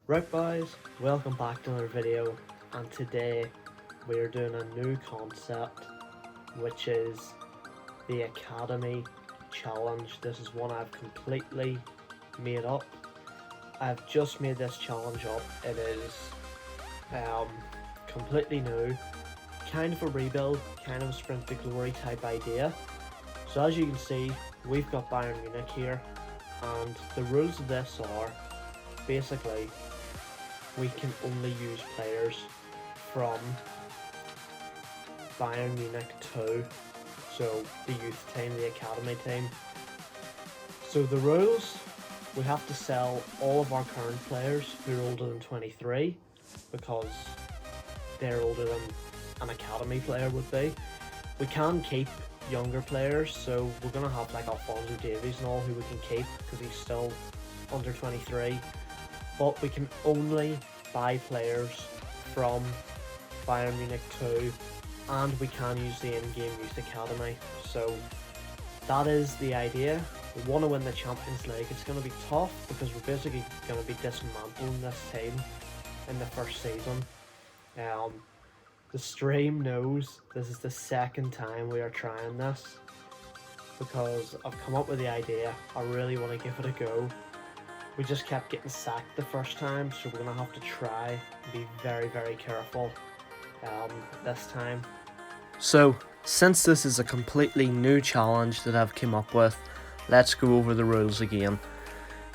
Right guys, welcome back to another video, and today we are doing a new concept which is the Academy Challenge. This is one I've completely made up. I've just made this challenge up. It is completely new, kind of a rebuild, kind of a sprint to glory type idea. So as you can see, we've got Bayern Munich here, and the rules of this are basically we can only use players from Bayern Munich 2, so the youth team, the academy team. So the rules, we have to sell all of our current players who are older than 23 because they're older than an academy player would be. We can keep younger players, so we're going to have like Alphonso Davies and all who we can keep because he's still under 23. But we can only buy players from Bayern Munich 2, and we can use the in-game youth academy. So that is the idea. We want to win the Champions League. It's going to be tough because we're basically going to be dismantling this team in the first season. The stream knows this is the second time we are trying this because I've come up with the idea. I really want to give it a go. We just kept getting sacked the first time, so we're going to have to try and be very, very careful this time. So, since this is a completely new challenge that I've come up with, let's go over the rules again.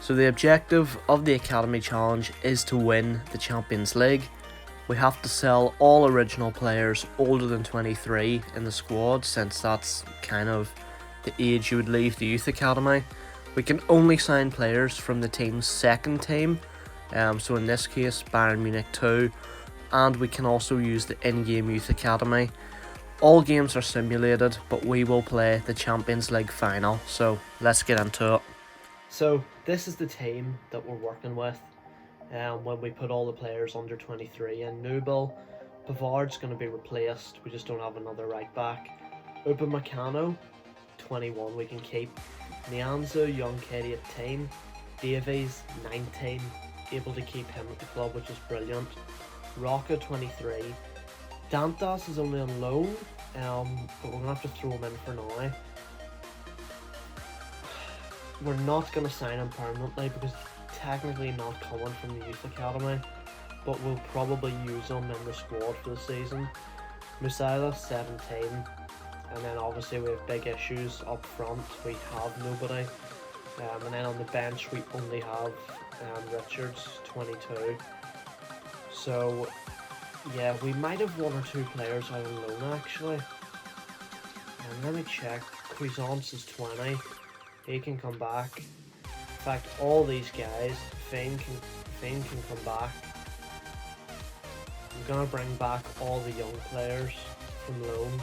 So the objective of the Academy Challenge is to win the Champions League. We have to sell all original players older than 23 in the squad, since that's kind of the age you would leave the Youth Academy. We can only sign players from the team's second team, so in this case Bayern Munich 2, and we can also use the in-game Youth Academy. All games are simulated, but we will play the Champions League final, so let's get into it. So this is the team that we're working with when we put all the players under 23 in. Nubel, Pavard's going to be replaced, we just don't have another right back. Upamecano, 21 we can keep. Nianzou, young kid 18. Davies, 19. Able to keep him at the club, which is brilliant. Roca, 23. Dantas is only on loan, but we're going to have to throw him in for now. We're not going to sign him permanently because he's technically not coming from the Youth Academy, but we'll probably use him in the squad for the season. Musiala, 17. And then obviously we have big issues up front. We have nobody. And then on the bench we only have Richards, 22. So yeah, we might have one or two players out on loan actually. And let me check. Cuisance is 20. He can come back. In fact, all these guys, Fane can come back. I'm gonna bring back all the young players from loan.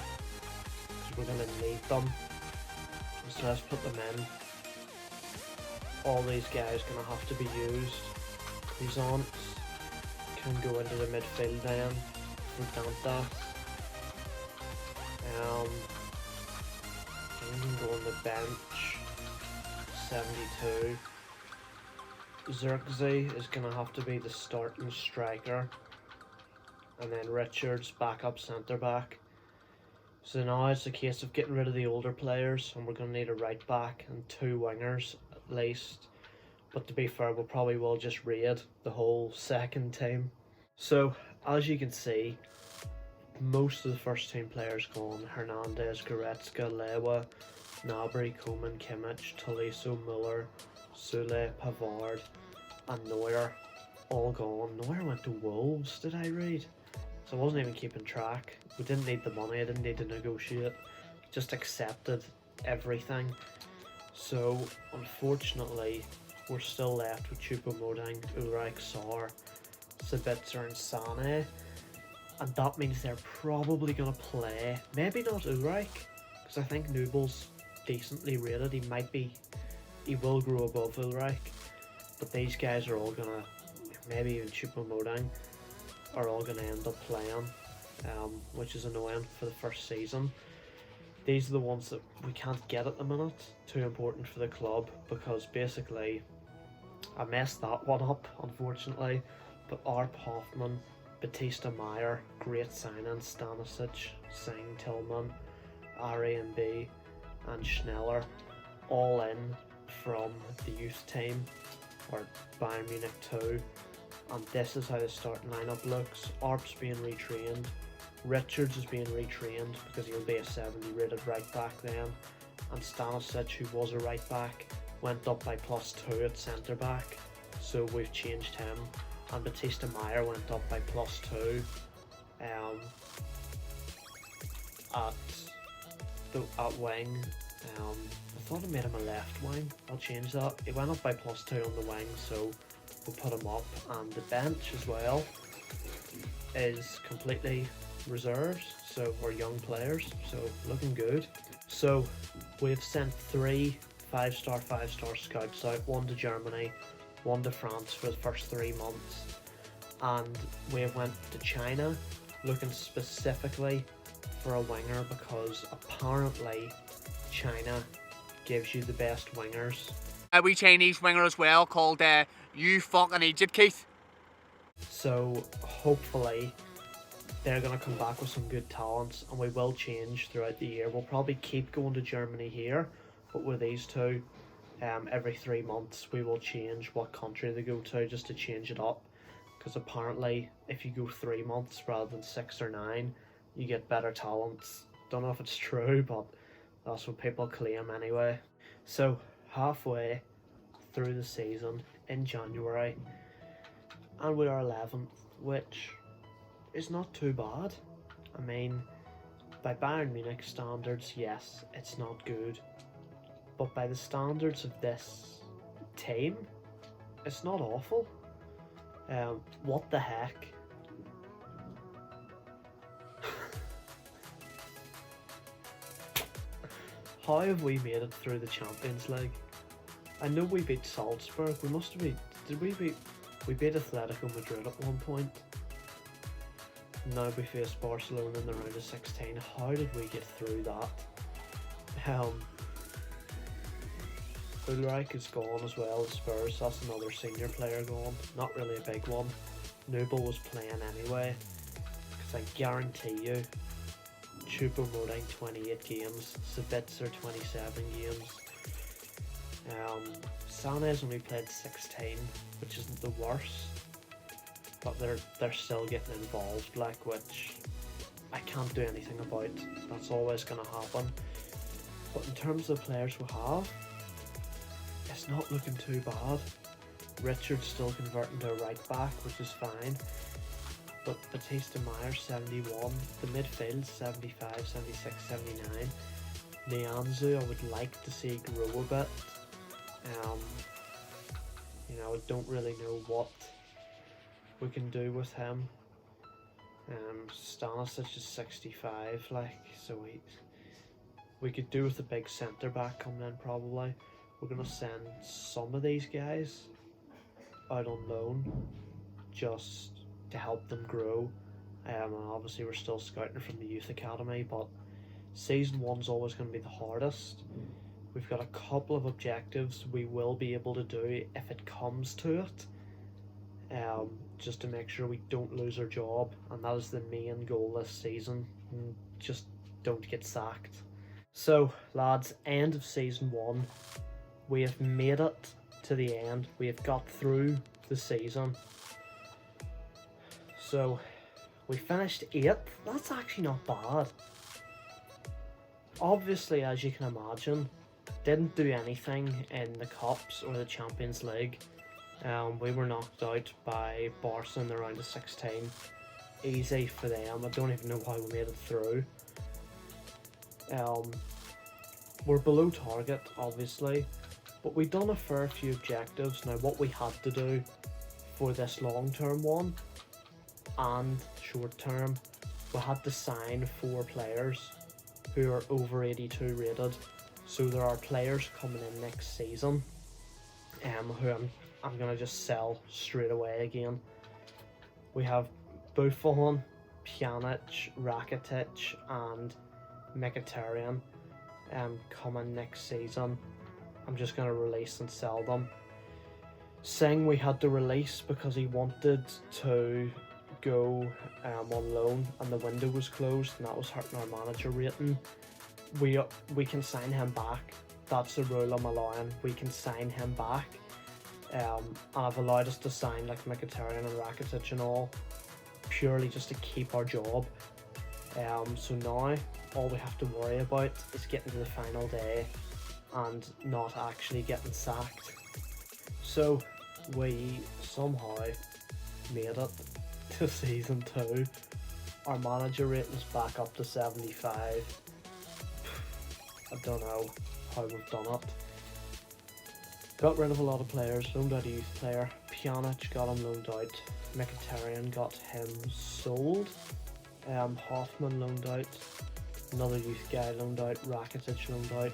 We're going to need them, so let's put them in. All these guys going to have to be used. Cuisance can go into the midfield then for Dantas. He can go on the bench. 72. Zirkzee is going to have to be the starting striker, and then Richards backup centre back. So now it's a case of getting rid of the older players, and we're going to need a right back and two wingers at least. But to be fair, we probably will just raid the whole second team. So as you can see, most of the first team players gone. Hernandez, Goretzka, Lewa, Gnabry, Koeman, Kimmich, Tolisso, Müller, Sule, Pavard and Neuer all gone. Neuer went to Wolves, did I read? So I wasn't even keeping track. We didn't need the money, I didn't need to negotiate. Just accepted everything. So unfortunately, we're still left with Choupo-Moting, Ulreich, Sarr, Sabitzer and Sané. And that means they're probably going to play, maybe not Ulreich, because I think Nubel's decently rated. He will grow above Ulreich. But these guys are all going to, maybe even Choupo-Moting, are all going to end up playing, which is annoying for the first season. These are the ones that we can't get at the minute, too important for the club, because basically I messed that one up, unfortunately, but Arp Hoffman, Batista Meyer, great signings, Stanisic, Singh, Tillman, R.A.M.B. and Schneller, all in from the youth team, or Bayern Munich 2, and this is how the starting lineup looks. Arp's being retrained, Richards is being retrained because he'll be a 70 rated right back then, and Stanisic, who was a right back, went up by +2 at centre back, so we've changed him, and Batista Meyer went up by +2 at wing. I thought I made him a left wing. I'll change that. He went up by +2 on the wing, so we'll put him up. And the bench as well is completely reserves, so we're young players, so looking good. So we've sent 3 5-star scouts out, 1 to Germany, 1 to France for the first 3 months, and we went to China looking specifically for a winger because apparently China gives you the best wingers. A wee Chinese winger as well called You Fucking Egypt, Keith. So hopefully they're going to come back with some good talents, and we will change throughout the year. We'll probably keep going to Germany here, but with these two, every 3 months we will change what country they go to, just to change it up, because apparently if you go 3 months rather than 6 or 9, you get better talents. Don't know if it's true, but that's what people claim anyway. So halfway through the season in January, and we are 11th, which is not too bad. I mean, by Bayern Munich standards, yes, it's not good, but by the standards of this team, it's not awful. What the heck? How have we made it through the Champions League? I know we beat Salzburg. We must have beat. Did we beat? We beat Atletico Madrid at one point. Now we face Barcelona in the round of 16. How did we get through that? Ulreich is gone as well at Spurs. That's another senior player gone. Not really a big one. Nubel was playing anyway, because I guarantee you, Choupo-Moting 28 games, Sabitzer 27 games. Sané's only played 16, which isn't the worst, but they're still getting involved, like, which I can't do anything about. That's always going to happen. But in terms of the players we have, it's not looking too bad. Richard's still converting to a right back, which is fine. But Batista Meyer 71, the midfield 75, 76, 79. Nianzou I would like to see grow a bit. I don't really know what we can do with him. Stanisic is 65, so we could do with a big centre back coming in probably. We're gonna send some of these guys out on loan just to help them grow. And obviously we're still scouting from the youth academy, but season 1's always going to be the hardest. We've got a couple of objectives we will be able to do if it comes to it, just to make sure we don't lose our job, and that is the main goal this season. Just don't get sacked. So lads, end of season 1. We have made it to the end. We have got through the season. So we finished 8th. That's actually not bad. Obviously, as you can imagine, didn't do anything in the Cups or the Champions League. We were knocked out by Barca in the round of 16. Easy for them. I don't even know how we made it through. We're below target, obviously, but we've done a fair few objectives. Now, what we had to do for this long-term one and short-term, we had to sign 4 players who are over 82 rated. So there are players coming in next season who I'm going to just sell straight away again. We have Buffon, Pjanic, Rakitic and Mkhitaryan coming next season. I'm just going to release and sell them. Singh we had to release because he wanted to go on loan and the window was closed, and that was hurting our manager rating. We can sign him back. That's the rule I'm allowing. We can sign him back. And I've allowed us to sign like Mkhitaryan and Rakitic and all, purely just to keep our job. So now all we have to worry about is getting to the final day and not actually getting sacked. So we somehow made it to season 2. Our manager rating's back up to 75. I don't know how we've done it. Got rid of a lot of players, loaned out a youth player. Pjanic got him loaned out. Mkhitaryan got him sold. Hoffman loaned out. Another youth guy loaned out. Rakitic loaned out.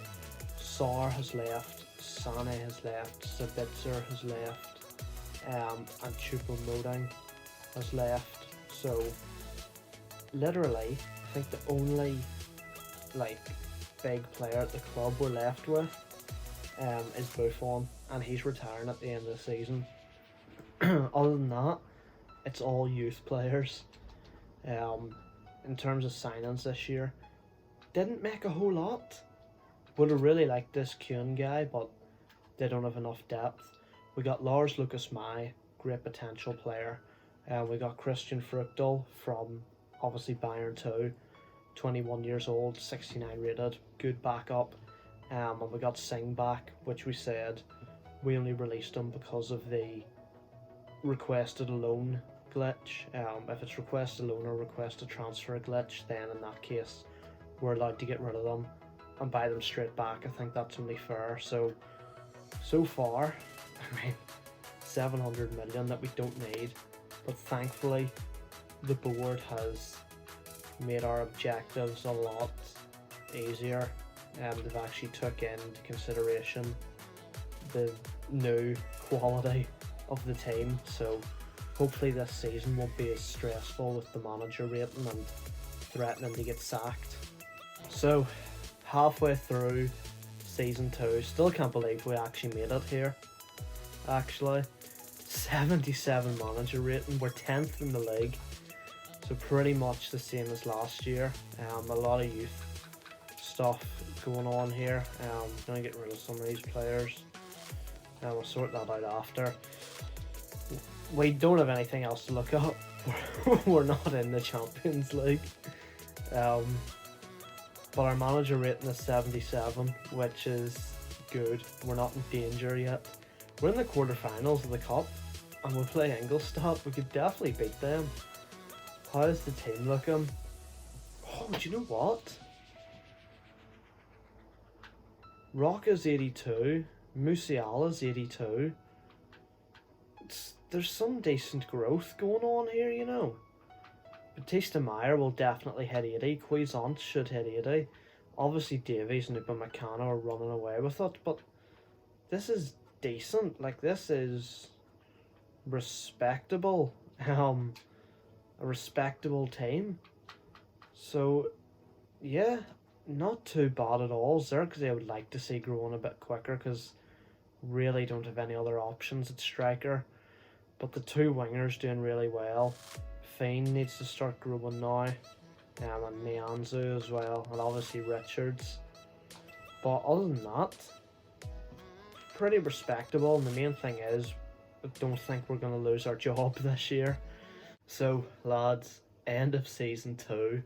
Sarr has left. Sane has left. Sabitzer has left. And Choupo-Moting has left. So literally, I think the only like big player at the club we're left with is Buffon, and he's retiring at the end of the season. Other than that, it's all youth players. In terms of signings this year, didn't make a whole lot. Would have really liked this Kuhn guy, but they don't have enough depth. We got Lars Lucas Mai, great potential player. We got Christian Fruchtel from obviously Bayern 2, 21 years old, 69 rated, good backup. And we got Singh back, which we said we only released him because of the requested loan glitch. If it's requested loan or requested transfer glitch, then in that case we're allowed to get rid of them and buy them straight back. I think that's only fair. So far, I mean, 700 million that we don't need, but thankfully the board has made our objectives a lot easier. They've actually took into consideration the new quality of the team, so hopefully this season won't be as stressful with the manager rating and threatening to get sacked. So halfway through season 2, still can't believe we actually made it here. Actually, 77 manager rating, we're 10th in the league, so pretty much the same as last year. A lot of youth stuff going on here. Gonna get rid of some of these players, and we'll sort that out after. We don't have anything else to look up. We're not in the Champions League, but our manager rating is 77, which is good. We're not in danger yet. We're in the quarterfinals of the cup, and we'll play Ingolstadt. We could definitely beat them. How is the team looking? Oh, do you know what? Rocca's 82, Musiala's 82. There's some decent growth going on here, you know. Batista Meyer will definitely hit 80. Cuisance should hit 80. Obviously Davies and Upamecano are running away with it, but this is decent. Like, this is respectable. A respectable team. So yeah, not too bad at all. Zirkzee I would like to see growing a bit quicker, because really don't have any other options at striker. But the two wingers doing really well. Fane needs to start growing now, and Nianzou as well, and obviously Richards. But other than that, pretty respectable, and the main thing is, I don't think we're going to lose our job this year. So lads, end of season 2.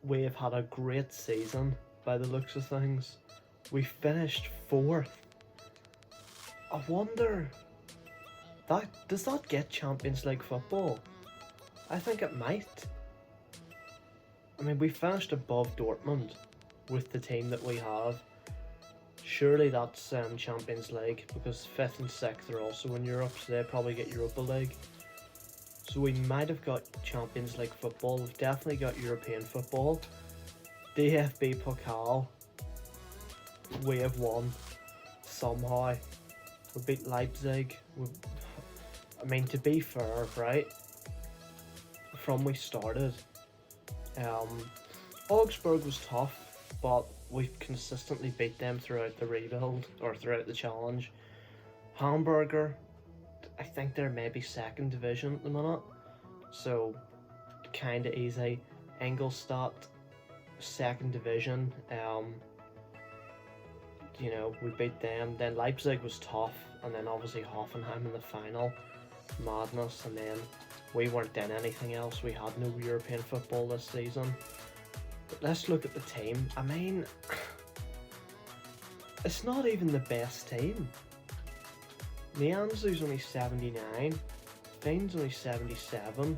We have had a great season by the looks of things. We finished 4th. I wonder, does that get Champions League football? I think it might. I mean, we finished above Dortmund with the team that we have. Surely that's Champions League, because 5th and 6th are also in Europe, so they probably get Europa League. So we might have got Champions League football. We've definitely got European football. DFB Pokal, we have won somehow. We beat Leipzig. I mean, to be fair, right, from we started, Augsburg was tough, but we've consistently beat them throughout the rebuild, or throughout the challenge. Hamburger, I think they're maybe second division at the minute, so kind of easy. Ingolstadt, second division. You know, we beat them. Then Leipzig was tough, and then obviously Hoffenheim in the final. Madness, and then we weren't in anything else. We had no European football this season. But let's look at the team. I mean, it's not even the best team. Nianzou's only 79, Fane's only 77,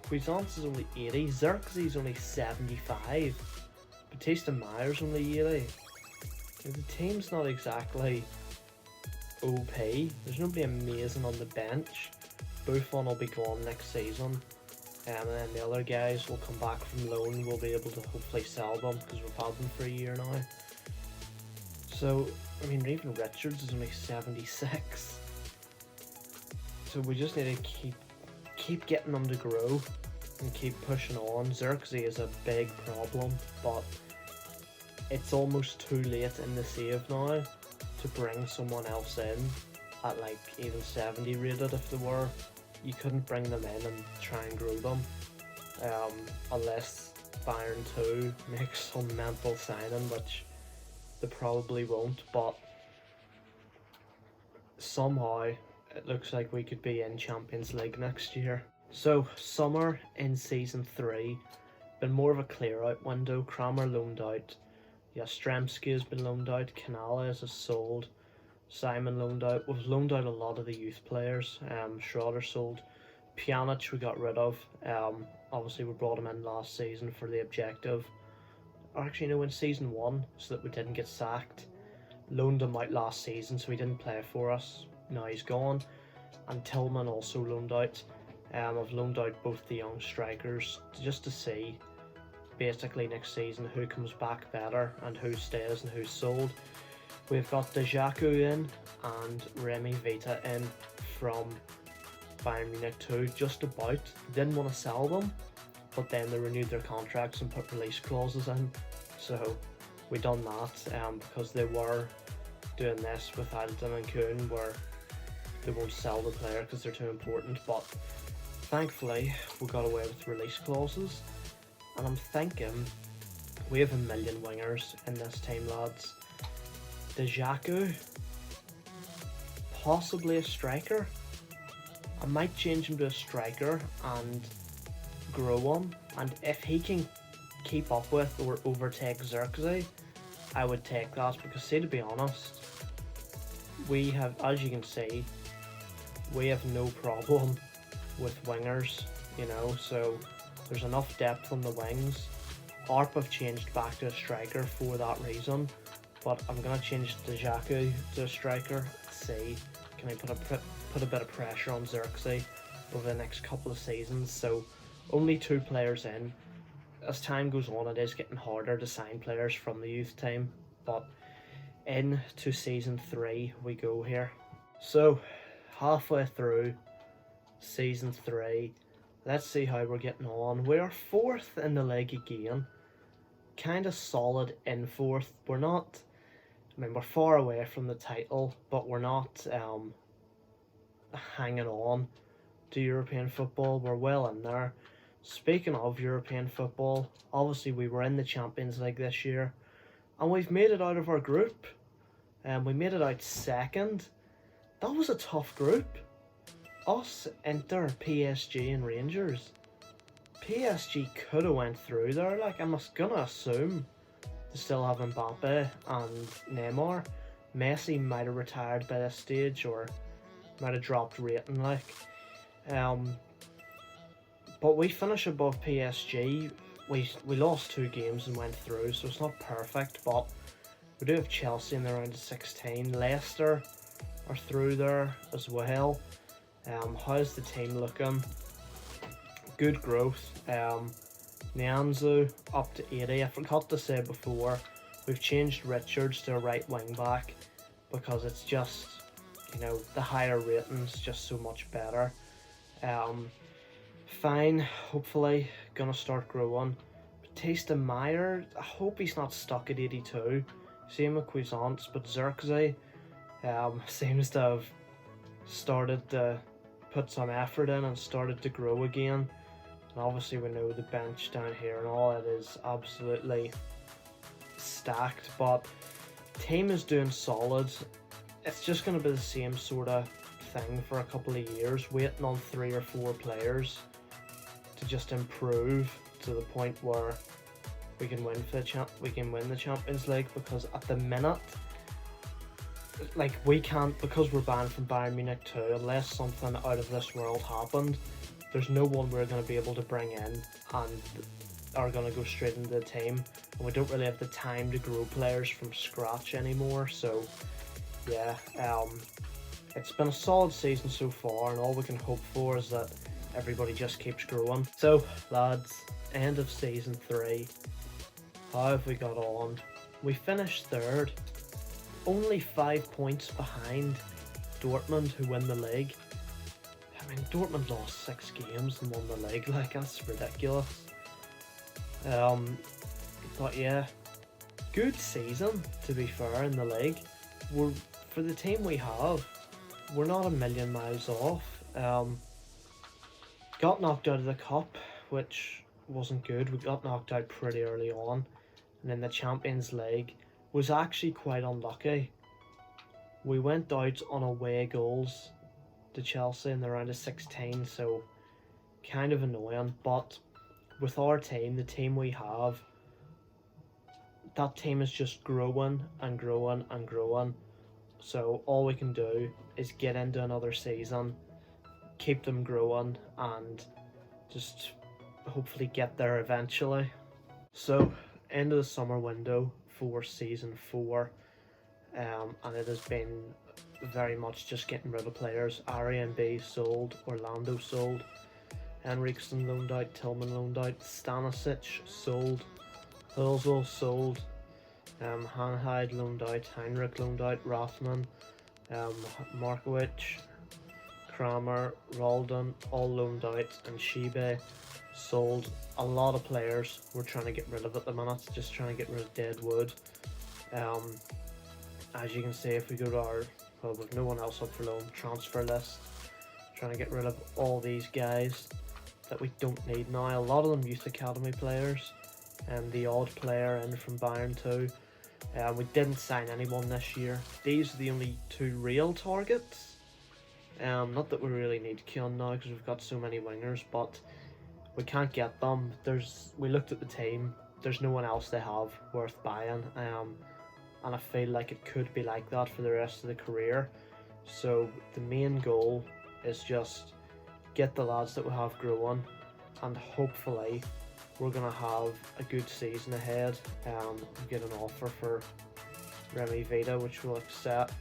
Cuisance is only 80, Xerxes only 75, Batista Meyer's only 80. The team's not exactly OP. There's nobody amazing on the bench. Buffon will be gone next season, and then the other guys will come back from loan. We'll be able to hopefully sell them because we've had them for a year now. So, I mean, even Richards is only 76. So we just need to keep getting them to grow and keep pushing on. Xerxes is a big problem, but it's almost too late in the save now to bring someone else in at like even 70 rated. If they were, you couldn't bring them in and try and grow them unless Bayern 2 makes some mental signing, which they probably won't, but somehow it looks like we could be in Champions League next year. So summer in season 3, been more of a clear out window. Kramer loaned out, Jastrzemski has been loaned out, Canales is sold, Simon loaned out. We've loaned out a lot of the youth players. Schroeder sold, Pjanic we got rid of. Obviously we brought him in last season for the objective, or actually no, in season 1, so that we didn't get sacked. Loaned him out last season so he didn't play for us. Now he's gone. And Tillman also loaned out. I've loaned out both the young strikers just to see basically next season who comes back better and who stays and who's sold. We've got Dejaku in and Remy Vita in from Bayern Munich 2, just about. Didn't want to sell them, but then they renewed their contracts and put release clauses in. So we done that because they were doing this with Alden and Kuhn, where they won't sell the player because they're too important. But thankfully we got away with release clauses, and I'm thinking we have 1 million wingers in this team, lads. Dejaku, possibly a striker. I might change him to a striker and grow him, and if he can keep up with or overtake Xerxes, I would take that, because see, to be honest, we have, as you can see, we have no problem with wingers, you know, so there's enough depth on the wings. ARP have changed back to a striker for that reason, but I'm going to change Dejaku to a striker. See, can I put a bit of pressure on Xerxes over the next couple of seasons? So only 2 players in. As time goes on, it is getting harder to sign players from the youth team, but into season 3 we go here. So halfway through season 3, let's see how we're getting on. We're 4th in the league again, kind of solid in 4th. We're not, I mean, we're far away from the title, but we're not hanging on to European football. We're well in there. Speaking of European football, obviously we were in the Champions League this year, and we've made it out of our group. We made it out 2nd. That was a tough group. Us, Inter, PSG and Rangers. PSG could have went through there. Like, I'm gonna assume they still have Mbappe and Neymar. Messi might have retired by this stage, or might have dropped rating, like. But we finish above PSG. We lost 2 games and went through, so it's not perfect, but we do have Chelsea in the round of 16. Leicester are through there as well. How's the team looking? Good growth. Nianzou up to 80. I forgot to say before, we've changed Richards to a right wing back because it's just, you know, the higher ratings just so much better. Fine, hopefully gonna start growing. Batista Meyer, I hope he's not stuck at 82. Same with Cuisance, but Xerxes seems to have started to put some effort in and started to grow again. And obviously we know the bench down here and all, it is absolutely stacked, but team is doing solid. It's just going to be the same sort of thing for a couple of years, waiting on 3 or 4 players to just improve to the point where we can win the Champions League, because at the minute, like, we can't, because we're banned from Bayern Munich too, unless something out of this world happened, there's no one we're going to be able to bring in and are going to go straight into the team, and we don't really have the time to grow players from scratch anymore. So yeah, it's been a solid season so far, and all we can hope for is that everybody just keeps growing. So lads, end of season 3, how have we got on? We finished 3rd, only 5 points behind Dortmund, who win the league. I mean, Dortmund lost 6 games and won the league, like, that's ridiculous. But yeah, good season to be fair in the league. For the team we have, we're not a million miles off. Got knocked out of the cup, which wasn't good. We got knocked out pretty early on, and in the Champions League was actually quite unlucky. We went out on away goals to Chelsea in the round of 16, so kind of annoying. But with our team, the team we have, that team is just growing and growing and growing. So all we can do is get into another season, keep them growing, and just hopefully get there eventually. So end of the summer window for season 4, and it has been very much just getting rid of players. Ari B sold, Orlando sold, Henriksen loaned out, Tillman loaned out, Stanisic sold, Ozil sold, Hanhide loaned out, Heinrich loaned out, Rothman, Markovic, Kramer, Roldan all loaned out, and Shibe sold. A lot of players we're trying to get rid of at the minute, just trying to get rid of dead wood. As you can see, if we go to our, well, with no one else up for loan, transfer list, trying to get rid of all these guys that we don't need now. A lot of them youth academy players, and the odd player in from Bayern too. We didn't sign anyone this year. These are the only 2 real targets. Not that we really need Keon now because we've got so many wingers, but we can't get them. We looked at the team, there's no one else they have worth buying, and I feel like it could be like that for the rest of the career. So the main goal is just get the lads that we have growing, and hopefully we're going to have a good season ahead. Get an offer for Remy Vita, which we'll accept,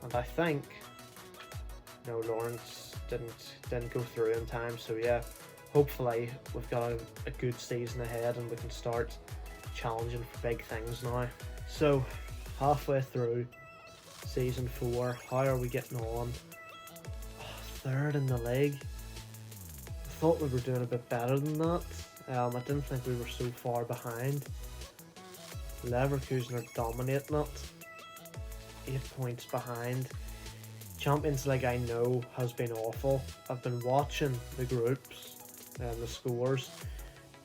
and I think no, Lawrence didn't go through in time. So yeah, hopefully we've got a good season ahead and we can start challenging for big things now. So halfway through season 4, how are we getting on? 3rd in the league. I thought we were doing a bit better than that. I didn't think we were so far behind. Leverkusen are dominating it, 8 points behind. Champions League, I know, has been awful. I've been watching the groups and the scores.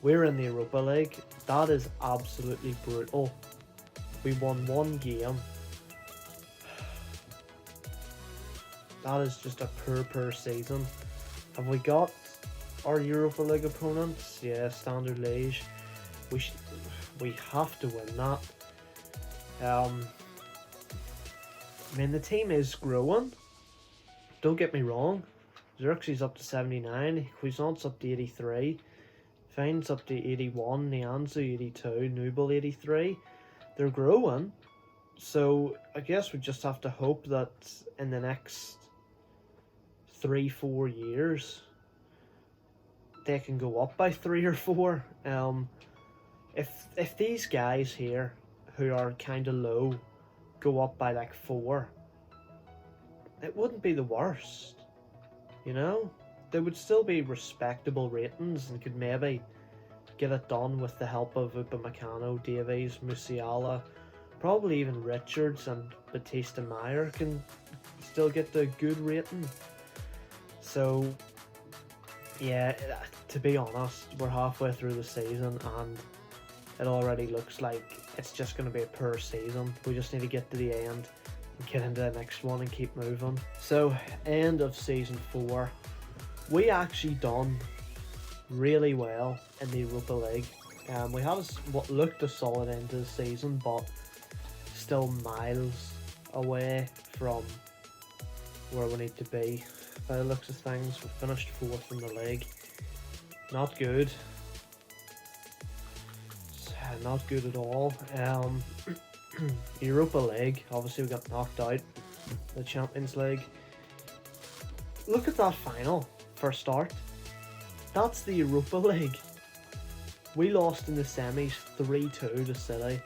We're in the Europa League. That is absolutely brutal. We won 1 game. That is just a poor season. Have we got our Europa League opponents? Yeah, Standard Liège. We have to win that. I mean, the team is growing. Don't get me wrong. Xerxes up to 79, Cuisance up to 83, Fine's up to 81, Nianzu 82, Nubel 83. They're growing. So I guess we just have to hope that in the next 3-4 years they can go up by 3 or 4. If these guys here who are kind of low go up by like 4, it wouldn't be the worst, you know? There would still be respectable ratings and could maybe get it done with the help of Upamecano, Davies, Musiala, probably even Richards and Batista Meyer can still get the good rating. So, yeah, to be honest, we're halfway through the season and it already looks like it's just going to be a poor season. We just need to get to the end and get into the next one and keep moving. So, end of season 4. We actually done really well in the Europa League. We had what looked a solid end to the season, but still miles away from where we need to be. By the looks of things, we finished 4th in the league. Not good. Not good at all. Europa League, obviously we got knocked out. The Champions League. Look at that final for a start. That's the Europa League. We lost in the semis 3-2 to City.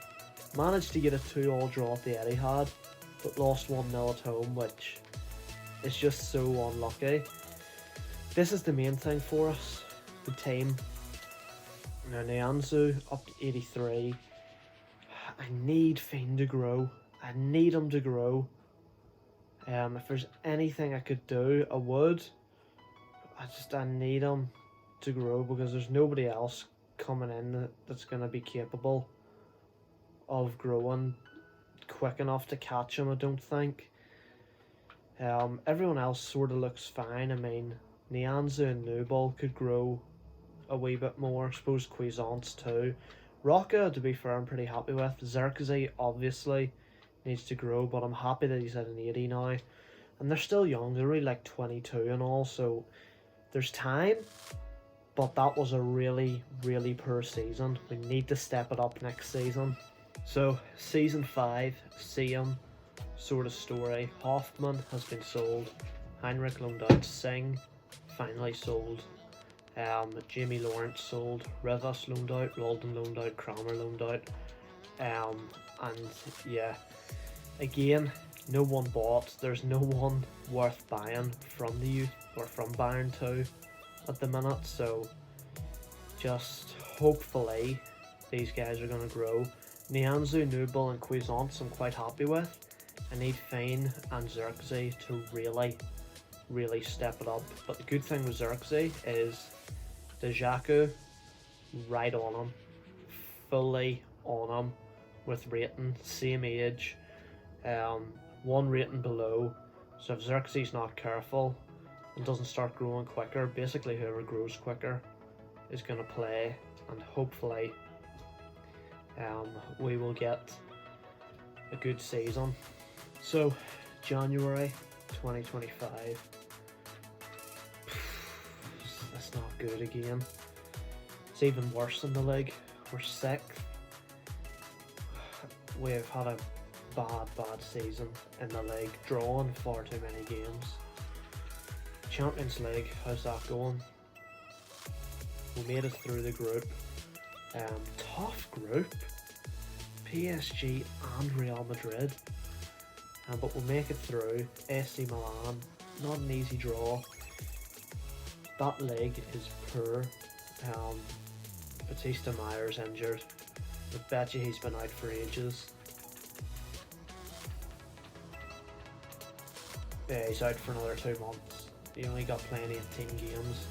Managed to get a 2-2 draw at the Etihad, but lost 1-0 at home, which is just so unlucky. This is the main thing for us. The team. Now Nianzou up to 83. I need Fiend to grow. I need him to grow. If there's anything I could do, I would. I need him to grow because there's nobody else coming in that's going to be capable of growing quick enough to catch him, I don't think. Everyone else sort of looks fine. I mean, Nianzou and Nubel could grow a wee bit more. I suppose Cuisance too. Rocca, to be fair, I'm pretty happy with. Xerxes obviously needs to grow, but I'm happy that he's at an 80 now. And they're still young. They're really like 22 and all, so there's time. But that was a really, really poor season. We need to step it up next season. So, season 5, Siam sort of story. Hoffman has been sold. Heinrich loaned out. Singh finally sold. Jamie Lawrence sold. Rivas loaned out. Roldan loaned out. Kramer loaned out. And yeah, again, no one bought. There's no one worth buying from the youth or from Bayern 2 at the minute. So just hopefully these guys are going to grow. Nianzou, Nubel and Cuisance I'm quite happy with. I need Fane and Xerxes to really step it up. But the good thing with Xerxes is the Jaku right on him, fully on him with rating, same age, 1 rating below. So if Xerxes not careful and doesn't start growing quicker, basically whoever grows quicker is going to play, and hopefully we will get a good season. So January 2025. That's not good again. It's even worse in the league. We're 6th. We've had a bad season in the league, drawing far too many games. Champions League, how's that going? We made it through the group. Tough group. PSG and Real Madrid. But we'll make it through. AC Milan, not an easy draw. That league is poor. Batista Meyer's injured. I bet you he's been out for ages. Yeah, he's out for another 2 months. He only got playing 18 games.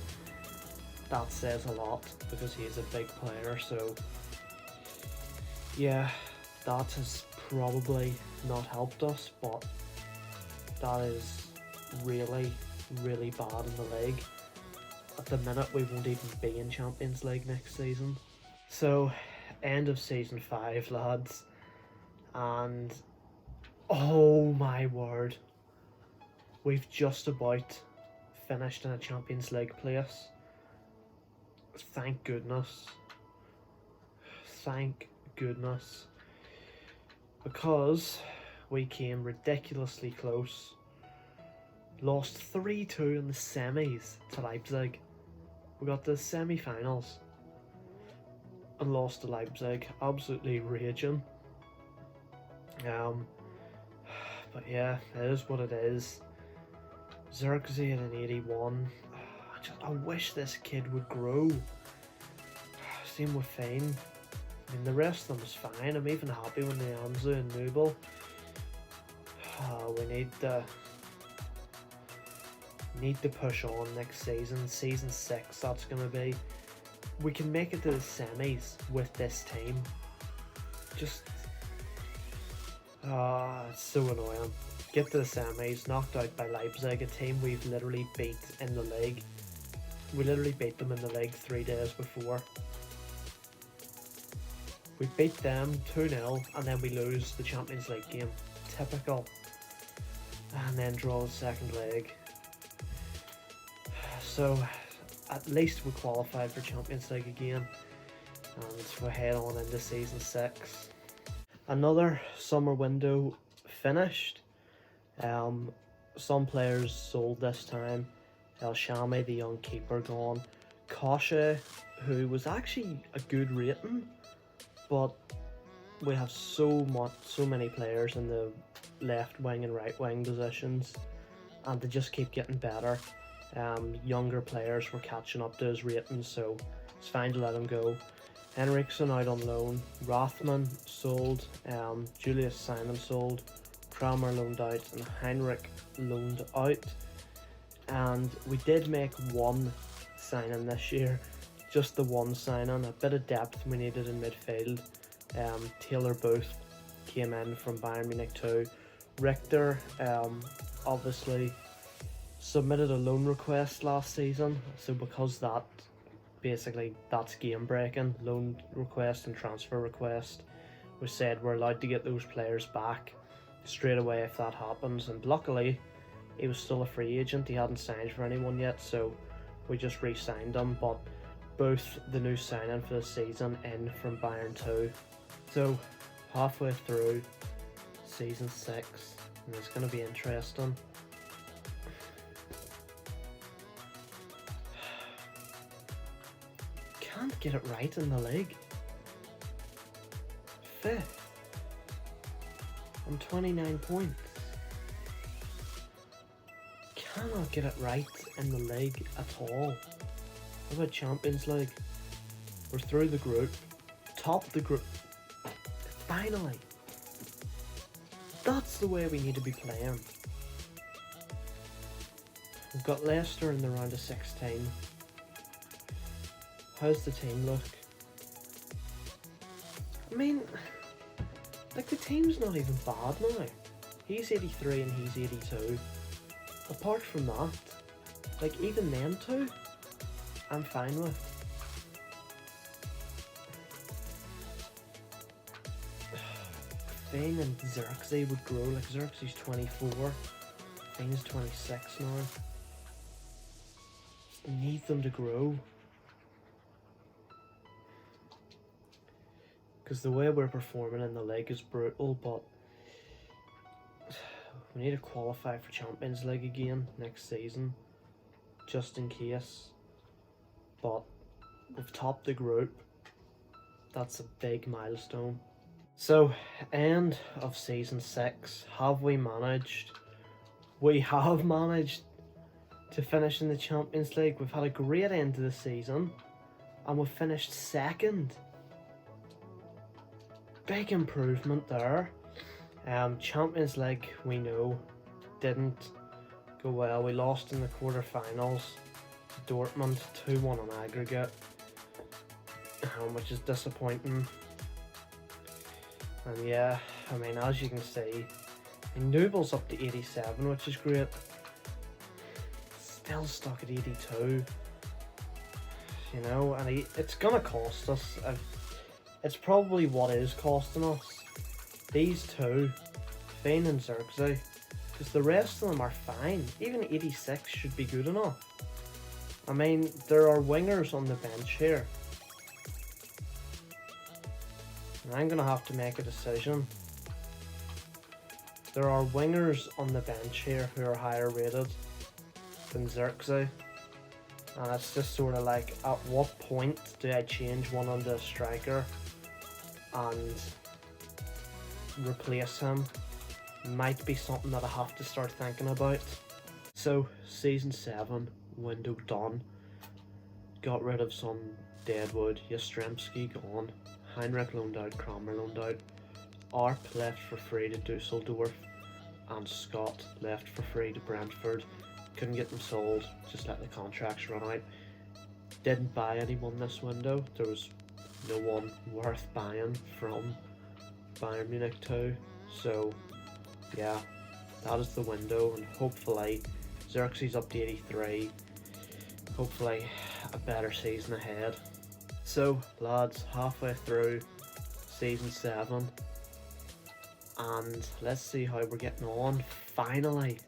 That says a lot because he's a big player, so yeah, that has probably not helped us, but that is really bad in the league. At the minute we won't even be in Champions League next season. So end of season 5, lads, and oh my word, we've just about finished in a Champions League place. Thank goodness. Thank goodness. Because we came ridiculously close. Lost 3-2 in the semis to Leipzig. We got to the semi-finals and lost to Leipzig. Absolutely raging. But yeah, it is what it is. Xerxes at an 81. I wish this kid would grow. Same with Fane. I mean, the rest of them is fine. I'm even happy with Nianzou and Nubel. We need Need to push on next season. Season 6, that's going to be. We can make it to the semis with this team. Just... it's so annoying. Get to the semis, knocked out by Leipzig, a team we've literally beat in the league. We literally beat them in the league 3 days before. We beat them 2-0 and then we lose the Champions League game. Typical. And then draw the second leg. So at least we qualified for Champions League again. And we head on into season 6. Another summer window finished. Some players sold this time. El Shami, the young keeper, gone. Koshe, who was actually a good rating, but we have so many players in the left wing and right wing positions, and they just keep getting better. Younger players were catching up to his ratings, so it's fine to let him go. Henriksen out on loan, Rothman sold, Julius Simon sold, Kramer loaned out, and Heinrich loaned out. And we did make one signing this year, just the one signing, a bit of depth we needed in midfield. Taylor Booth came in from Bayern Munich too. Richter obviously submitted a loan request last season, so because that's game breaking, loan request and transfer request, we said we're allowed to get those players back straight away if that happens, and luckily he was still a free agent, he hadn't signed for anyone yet, so we just re-signed him. But both the new signing for the season in from Bayern 2. So halfway through season 6, and it's going to be interesting. Can't get it right in the league. 5th on 29 points. Cannot get it right in the league at all. What about Champions League? We're through the group, top the group. Finally, that's the way we need to be playing. We've got Leicester in the round of 16. How's the team look? I mean, like, the team's not even bad now. He's 83 and he's 82. Apart from that, like, even them two, I'm fine with. Fane and Xerxes would grow. Like, Xerxes 24, Fane's 26 now. We need them to grow. Because the way we're performing in the league is brutal, but we need to qualify for Champions League again next season, just in case. But we've topped the group. That's a big milestone. So, end of season 6. Have we managed? We have managed to finish in the Champions League. We've had a great end to the season, and we've finished 2nd. Big improvement there. Champions League, we know, didn't go well. We lost in the quarterfinals to Dortmund 2-1 on aggregate, which is disappointing. And yeah, I mean, as you can see, Nubel's up to 87, which is great. Still stuck at 82. You know, and it's gonna cost us. It's probably what is costing us. These two, Fane and Xerxes, because the rest of them are fine. Even 86 should be good enough. I mean, there are wingers on the bench here. And I'm going to have to make a decision. There are wingers on the bench here who are higher rated than Xerxes. And it's just sort of like, at what point do I change one onto a striker and replace him? Might be something that I have to start thinking about. So, season 7, window done. Got rid of some deadwood. Jastrzębski gone. Heinrich loaned out, Kramer loaned out. Arp left for free to Dusseldorf, and Scott left for free to Brentford. couldn't get them sold, just let the contracts run out. Didn't buy anyone this window. There was no one worth buying from Bayern Munich too. So yeah, that is the window, and hopefully Xerxes up to 83. Hopefully a better season ahead. So lads, halfway through season 7, and let's see how we're getting on. Finally,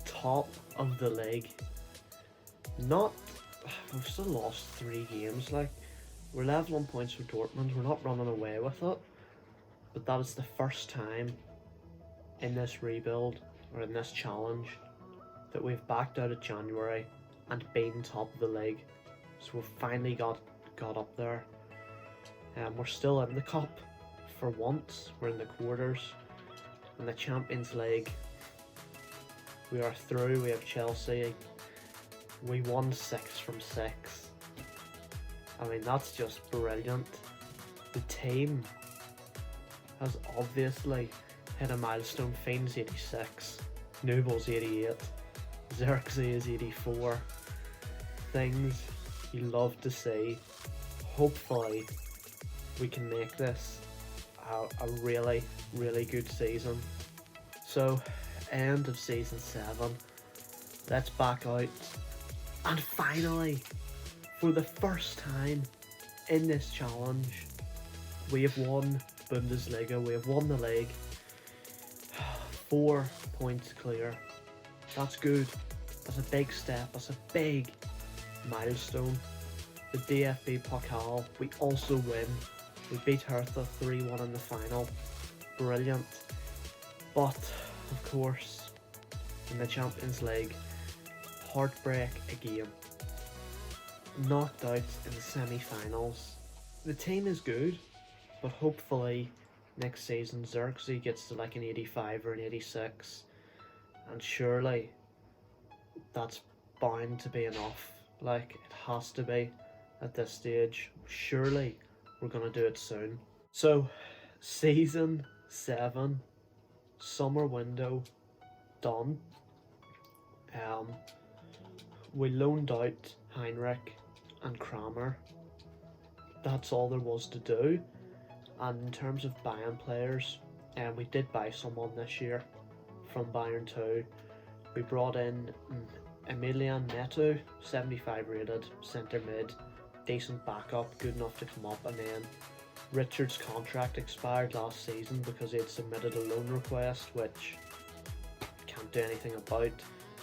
top of the league. We've still lost 3 games. Like, we're level on points with Dortmund. We're not running away with it, but that is the first time in this rebuild, or in this challenge, that we've backed out of January and been top of the league. So we've finally got up there. We're still in the cup for once. We're in the quarters. In the Champions League, we are through. We have Chelsea. We won 6 from 6. I mean, that's just brilliant. The team has obviously hit a milestone. Fiend's 86, Nubel's 88, Xerxes 84. Things you love to see. Hopefully we can make this a really, really good season. So, end of season 7. Let's back out. And finally, for the first time in this challenge, we have won Bundesliga. We have won the league. 4 points clear. That's good. That's a big step. That's a big milestone. The DFB Pokal, we also win. We beat Hertha 3-1 in the final. Brilliant. But, of course, in the Champions League, heartbreak again. Knocked out in the semi-finals. The team is good, but hopefully next season Xerxes gets to like an 85 or an 86, and surely that's bound to be enough. Like, it has to be at this stage. Surely we're gonna do it soon. So, season 7, summer window, done. We loaned out Heinrich and Kramer. That's all there was to do. And in terms of buying players, we did buy someone this year from Bayern 2. We brought in Emilian Neto, 75 rated, centre mid, decent backup, good enough to come up. And then Richard's contract expired last season because he had submitted a loan request, which can't do anything about.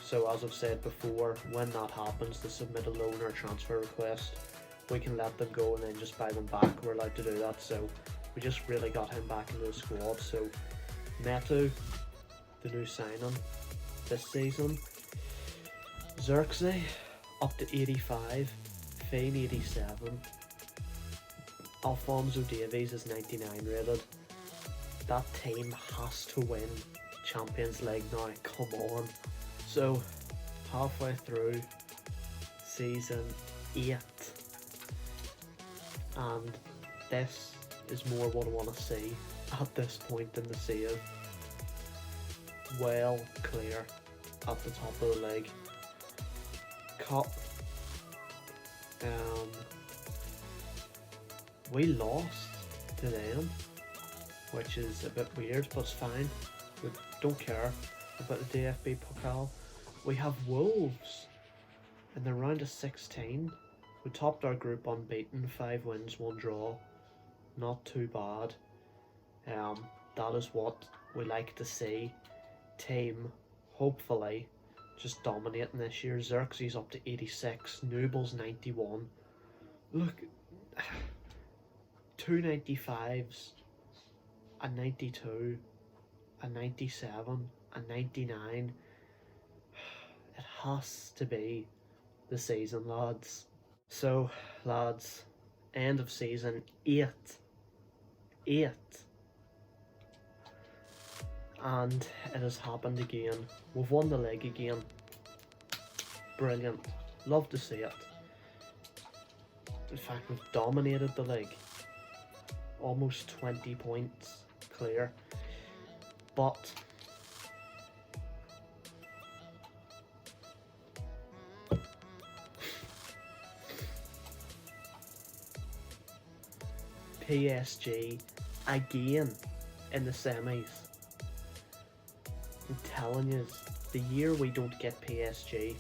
So as I've said before, when that happens, they submit a loan or transfer request, we can let them go and then just buy them back. We're allowed to do that, so we just really got him back into the squad. So Neto, the new signing this season. Xerxes up to 85, Fane 87, Alphonso Davies is 99 rated. That team has to win Champions League now, come on. So, halfway through season 8, and this is more what I want to see at this point in the save. Well clear at the top of the league. Cup, we lost to them, which is a bit weird, but it's fine. We don't care about the DFB Pokal. We have Wolves in the round of 16. We topped our group unbeaten, 5 wins, 1 draw. Not too bad. That is what we like to see. Team, hopefully, just dominating this year. Xerxes up to 86, Nubel's 91. Look, 2 95s, a 92, a 97, a 99. It has to be the season, lads. So, lads, end of season 8. And it has happened again. We've won the league again. Brilliant. Love to see it. In fact, we've dominated the league. Almost 20 points clear. But PSG again in the semis. I'm telling you, the year we don't get PSG,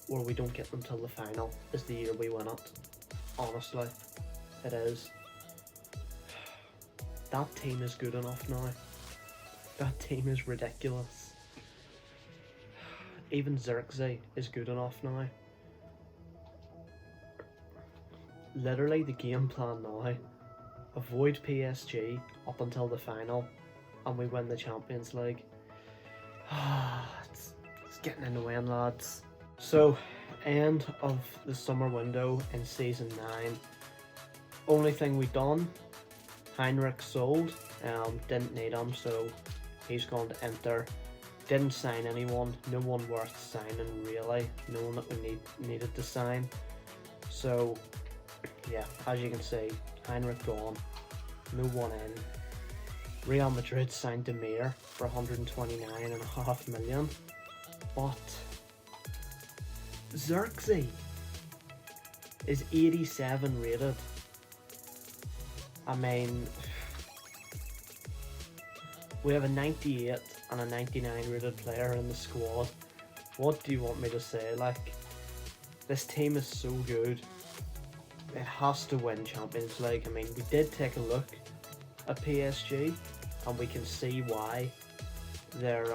or we don't get them till the final, is the year we win it. Honestly, it is. That team is good enough now. That team is ridiculous. Even Xerxes is good enough now. Literally, the game plan now: avoid PSG up until the final, and we win the Champions League. It's getting in the way, lads. So, end of the summer window in season 9. Only thing we done: Heinrich sold. Didn't need him, so he's gone to Inter. Didn't sign anyone. No one worth signing, really. No one that we needed to sign. So, yeah, as you can see, Heinrich gone. No one in. Real Madrid signed Demir for 129.5 million. But Xerxes is 87 rated. I mean, we have a 98 and a 99 rated player in the squad. What do you want me to say? Like, this team is so good. It has to win Champions League. I mean, we did take a look at PSG, and we can see why they're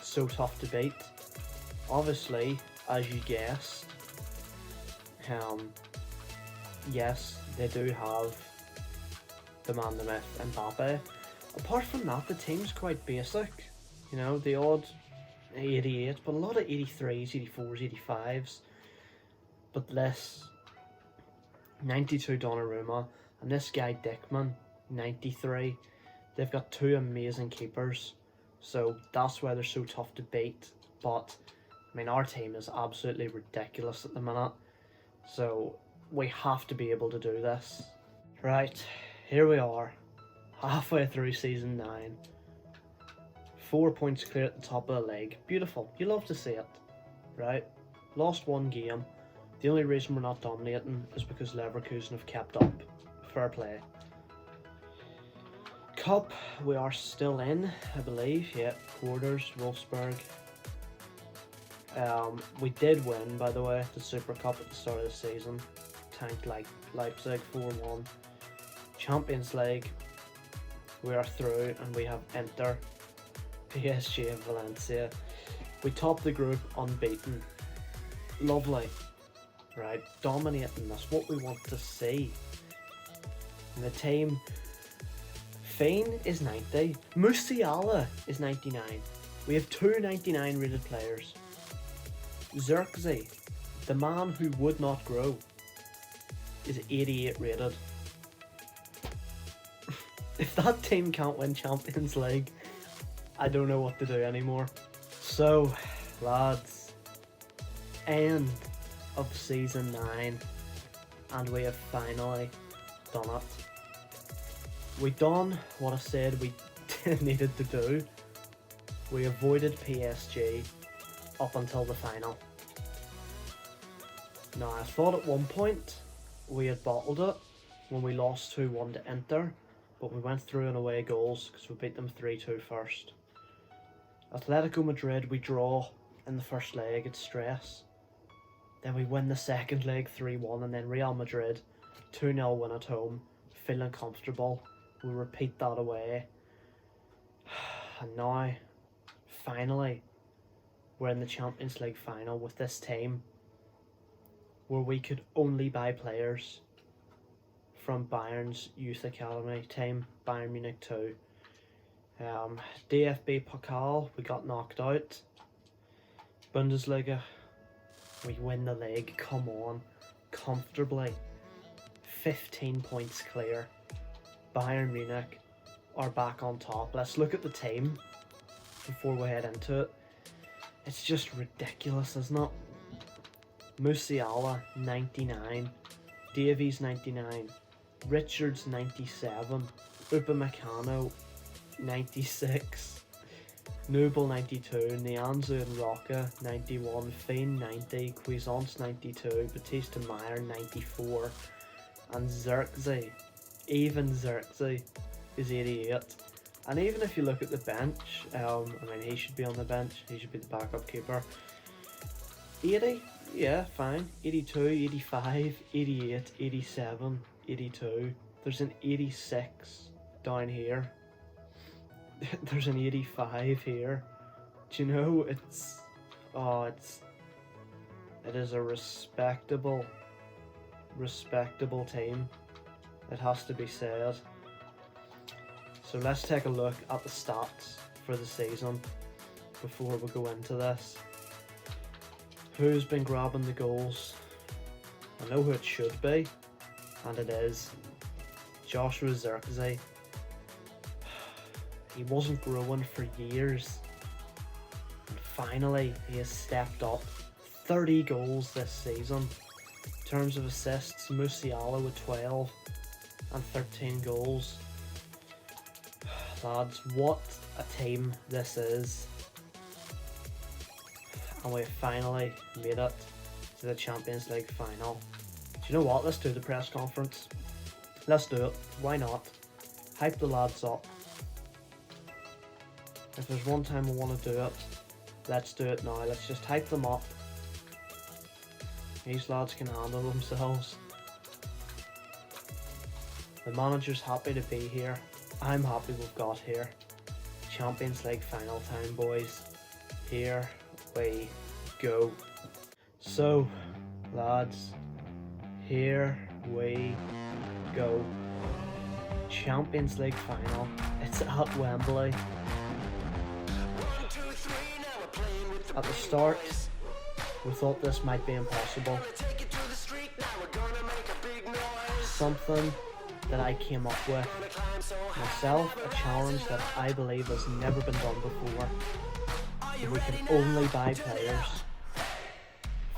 so tough to beat. Obviously, as you guessed, yes, they do have the man, the myth, Mbappe. Apart from that, the team's quite basic. You know, the odd 88, but a lot of 83s, 84s, 85s. But less 92 Donnarumma, and this guy Dickman, 93. They've got two amazing keepers, so that's why they're so tough to beat. But I mean, our team is absolutely ridiculous at the minute, so we have to be able to do this. Right, here we are, halfway through season 9. 4 points clear at the top of the league. Beautiful, you love to see it, right? Lost one game. The only reason we're not dominating is because Leverkusen have kept up. Fair play. Cup, we are still in, I believe. Yeah, quarters, Wolfsburg. We did win, by the way, the Super Cup at the start of the season. Tanked like Leipzig 4-1. Champions League, we are through, and we have Inter, PSG and Valencia. We topped the group unbeaten. Lovely. Right, dominating. That's what we want to see. And the team, Fein is 90, Musiala is 99. We have two 99 rated players. Xerxes, the man who would not grow, is 88 rated. If that team can't win Champions League, I don't know what to do anymore. So, lads, end of season 9, and we have finally done it. We done what I said we needed to do. We avoided PSG up until the final. Now, I thought at one point we had bottled it when we lost 2-1 to Inter, but we went through in away goals because we beat them 3-2 first. Atletico Madrid, we draw in the first leg, it's stress. Then we win the second leg 3-1, and then Real Madrid 2-0 win at home, feeling comfortable. We repeat that away. And now, finally, we're in the Champions League final with this team, where we could only buy players from Bayern's youth academy team, Bayern Munich 2. DFB Pokal, we got knocked out. Bundesliga, we win the league, come on, comfortably. 15 points clear. Bayern Munich are back on top. Let's look at the team before we head into it. It's just ridiculous, isn't it? Musiala, 99. Davies, 99. Richards, 97. Upamecano, 96. Nubel, 92. Nianzou and Roca, 91. Fein, 90. Cuisance, 92. Batista Meyer, 94. And Xerxes, even Xerxes, is 88. And even if you look at the bench, I mean, he should be on the bench. He should be the backup keeper. 80, yeah, fine. 82, 85, 88, 87, 82. There's an 86 down here. There's an 85 here. Do you know, it is a respectable team. It has to be said. So let's take a look at the stats for the season before we go into this. Who's been grabbing the goals? I know who it should be, and it is Joshua Xerxes. He wasn't growing for years, and finally he has stepped up. 30 goals this season. In terms of assists, Musiala with 12 and 13 goals. Lads, what a team this is. And we finally made it to the Champions League final. Do you know what? Let's do the press conference. Let's do it. Why not? Hype the lads up. If there's one time we want to do it, let's do it now. Let's just hype them up. These lads can handle themselves. The manager's happy to be here. I'm happy we've got here. Champions League final time, boys. Here we go. So, lads, here we go. Champions League final. It's at Wembley. At the start, we thought this might be impossible. Something that I came up with myself, a challenge that I believe has never been done before. We can only buy players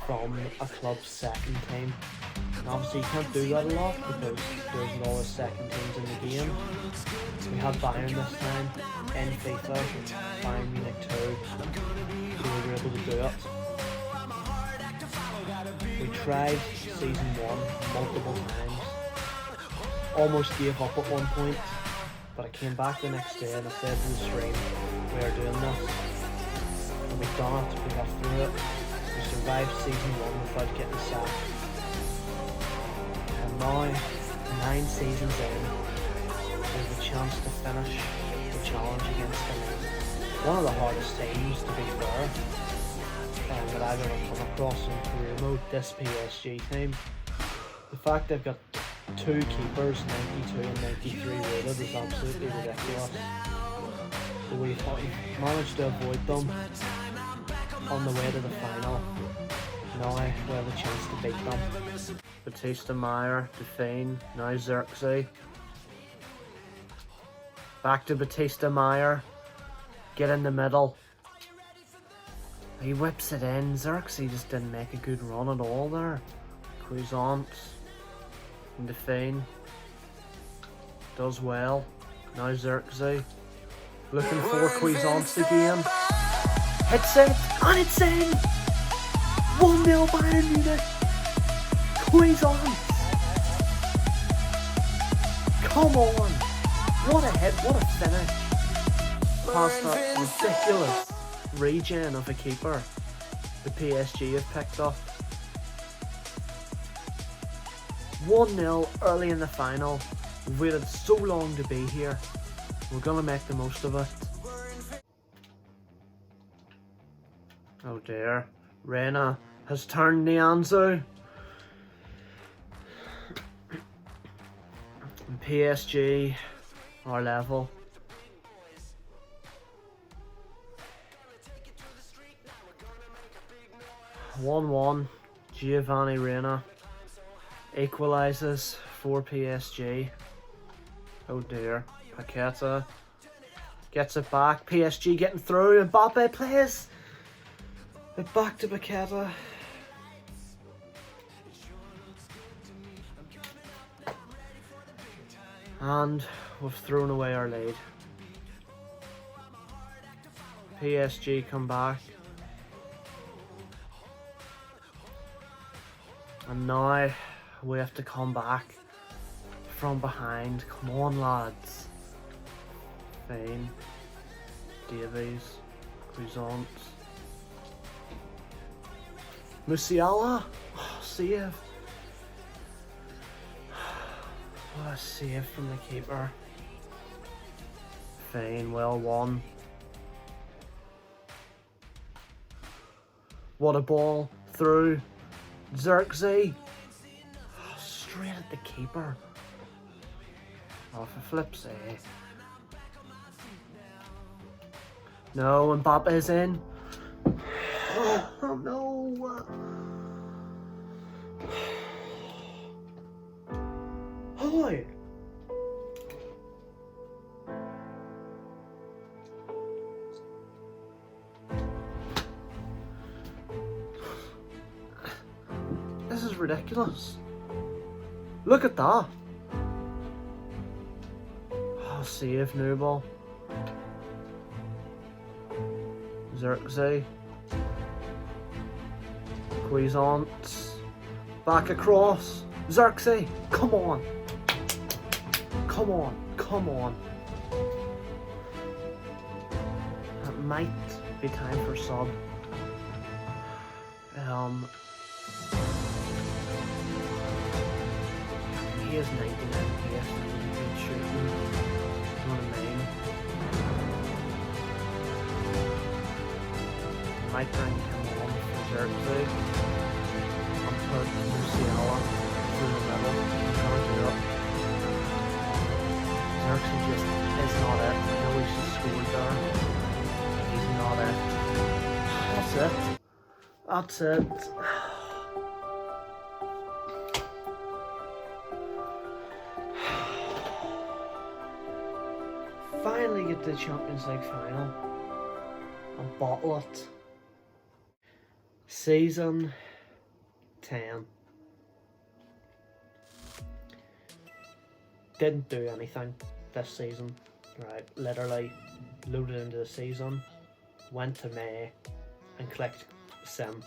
from a club's second team. And obviously you can't do that a lot because there's always second teams in the game. We had Bayern this time in FIFA, Bayern Munich 2, so we were able to do it. We tried season 1 multiple times. Almost gave up at one point, but I came back the next day and I said to the stream, we are doing this. And we've done it, we got through it. We survived season 1 without getting sacked. And now, 9 seasons in, we have a chance to finish the challenge against them. One of the hardest teams, to be fair, that I've ever come across in career mode, this PSG team. The fact they've got 2 keepers, 92 and 93 rated, is absolutely ridiculous. So we managed to avoid them on the way to the final. Now we have a chance to beat them. Batista Meyer, Defane, now Xerxes. Back to Batista Meyer. Get in the middle. He whips it in. Xerxes just didn't make a good run at all there. Cuisance. And Defane does well. Now Xerxes looking for Cuisance again. Hits it and it's in. 1-0 Bayern Munich. Cuisance. Come on. What a hit, what a finish. Past that ridiculous regen of a keeper the PSG have picked up. 1-0 early in the final. We've waited so long to be here. We're gonna make the most of it. Oh dear. Reina has turned Nianzou. And PSG are level. (1-1). Giovanni Reina equalises for PSG. Oh dear. Paqueta gets it back. PSG getting through. Mbappe plays it back to Paqueta. And we've thrown away our lead. PSG come back. And now we have to come back from behind. Come on, lads. Fine. Davies. Cuisance. Musiala. Oh, save. What a save from the keeper. Fine, well won. What a ball. Through. Xerxes. Oh, straight at the keeper. Oh, for flip's sake. No, Mbappe's in. Oh no. Hi. This is ridiculous. Look at that. Oh, save, new ball. Xerxes. Cuisance. Back across. Xerxes. Come on. Come on. Come on. That might be time for sub. He has 99 PS and he's been shooting. You know what I mean? Might bring him on for Xerxes and put Musiala through the middle. He's gonna do it. Xerxes just is not it. I know he's just scored there. He's not it. That's it. That's it. Finally get to the Champions League final and bottle it. Season 10. Didn't do anything this season, right? Literally loaded into the season, went to May and clicked sim.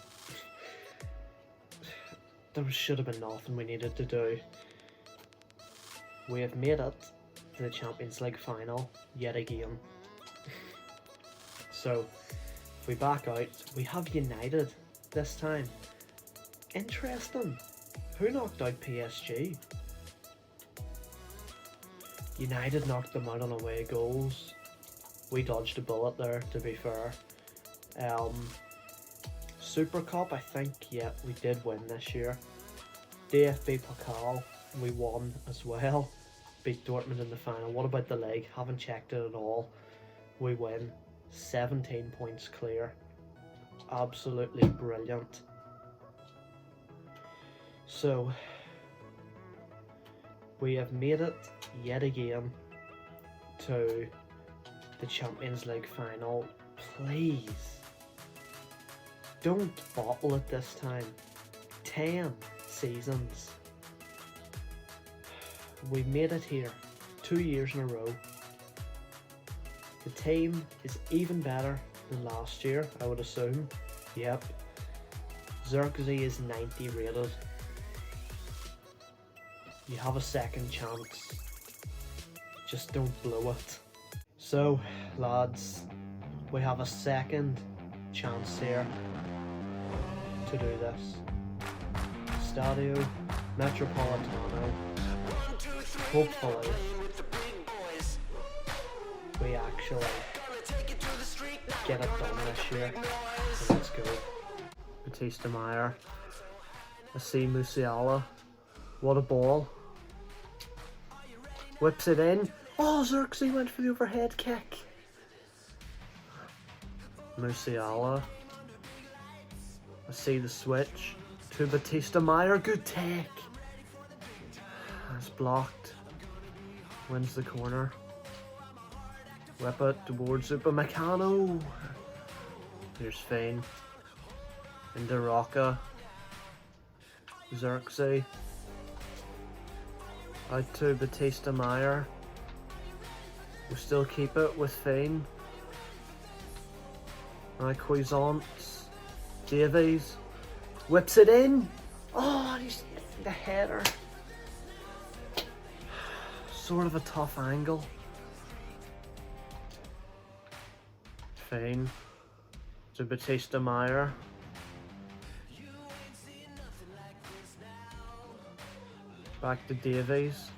There should have been nothing we needed to do. We have made it to the Champions League final yet again. So if we back out, we have United this time. Interesting. Who knocked out PSG? United knocked them out on away goals. We dodged a bullet there, to be fair. Super Cup, I think, yeah, we did win this year. DFB Pokal, we won as well. Beat Dortmund in the final. What about the league? Haven't checked it at all. We win. 17 points clear. Absolutely brilliant. So, we have made it yet again to the Champions League final. Please, don't bottle it this time. 10 seasons. We made it here 2 years in a row. The team is even better than last year, I would assume. Yep. Xerxes is 90 rated. You have a second chance. Just don't blow it. So, lads, we have a second chance here to do this. Stadio Metropolitano. Hopefully, we actually get it done this year. So let's go. Batista Meyer. I see Musiala. What a ball. Whips it in. Oh, Xerxes went for the overhead kick. Musiala. I see the switch to Batista Meyer. Good take. That's blocked. Wins the corner. Whip it towards Upamecano. Here's Fane. Into Rocca. Xerxes. Out to Batista Meyer. We still keep it with Fane. Now Cuisance. Davies. Whips it in. Oh, he's the header. sort of a tough angle. Fine. To Batista Meyer. Back to Davies.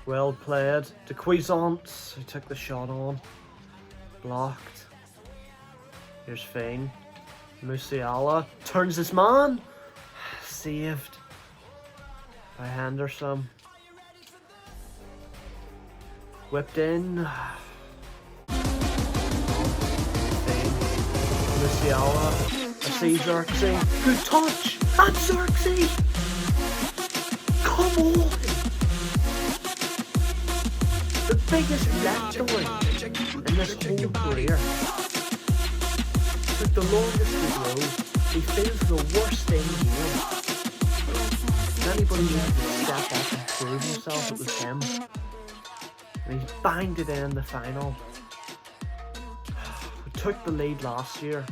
Well played. To Cuisance, who took the shot on. Blocked. Here's Fane. Musiala turns his man. Saved by Henderson. Whipped in. Fane. Musiala. I see Xerxes. Good touch. And Xerxes. Come on. The biggest letdown in this whole career. Took the longest to grow. He feels the worst in game. If anybody needed to step up and prove himself, it was him. And he's banged it in the final. We took the lead last year.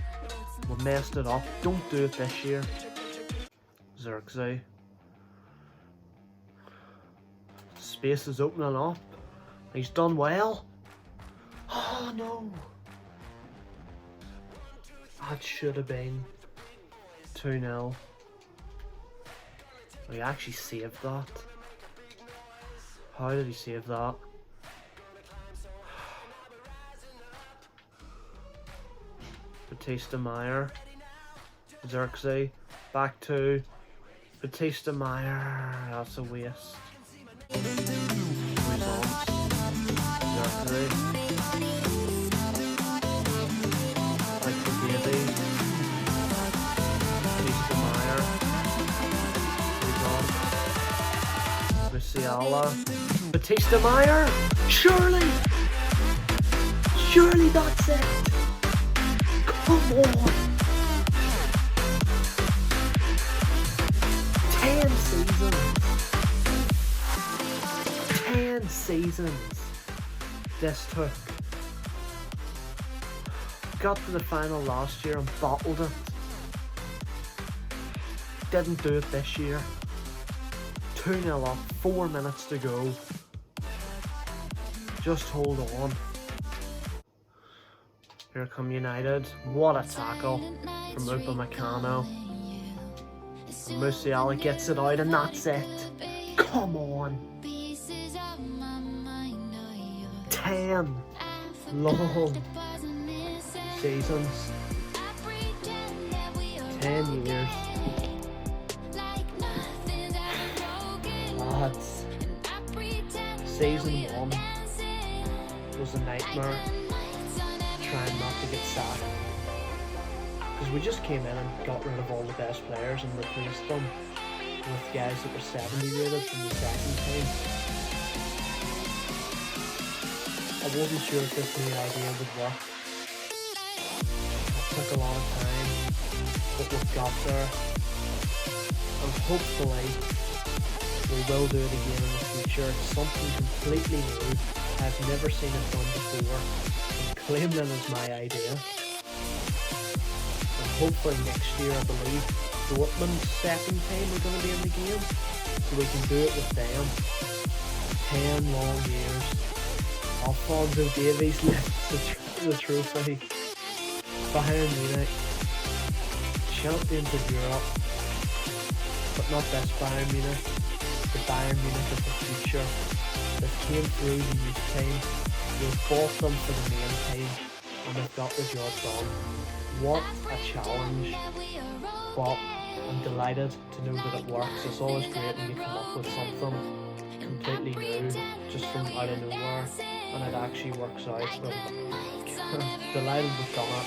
We messed it up. Don't do it this year. Xerxes. Space is opening up. He's done well. Oh no. That should have been 2-0. He actually saved that. How did he save that? Batista Meyer. Xerxes. Back to Batista Meyer. That's a waste. Xerxes. Like the baby. Batista Meyer. Musiala. Batista Meyer. Surely. Surely that's it. Come on. 10 seasons. 10 seasons. This took. Got to the final last year and bottled it. Didn't do it this year. 2-0 up, 4 minutes to go. Just hold on. Here come United. What a tackle from Upamecano. And Musiala gets it out and that's it. Come on. 10 long seasons. 10 years. Lads. Season 1 was a nightmare. Trying not to get sacked. Because we just came in and got rid of all the best players and replaced them with guys that were 70 rated from the second team. I wasn't sure if this new idea would work. It took a lot of time, but we've got there. And hopefully we will do it again in the future. It's something completely new. I've never seen it done before. I'm claiming it as my idea. And hopefully next year, I believe, Dortmund's second team are going to be in the game. So we can do it with them. 10 long years. Alphonso Davies lifts the trophy. Bayern Munich. Champions of Europe. But not this Bayern Munich. The Bayern Munich of the future. That came through the youth team. We've bought them for the main team. And they've got the job done. What a challenge. But I'm delighted to know that it works. It's always great when you come up with something completely new, just from out of nowhere, and it actually works out. But delighted we've done it.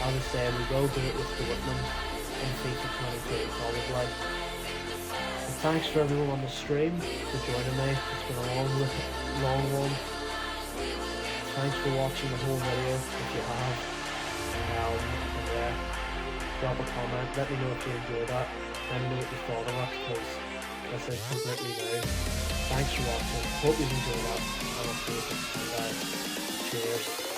As I say, we will do it with Dortmund in FIFA 22 probably. And thanks for everyone on the stream for joining me. It's been a long one. Thanks for watching the whole video if you have. And yeah, drop a comment, let me know if you enjoyed that, let me know what you thought of it, because this is completely new. Thanks for watching, hope you enjoyed that, and I'll see you next time guys. Cheers.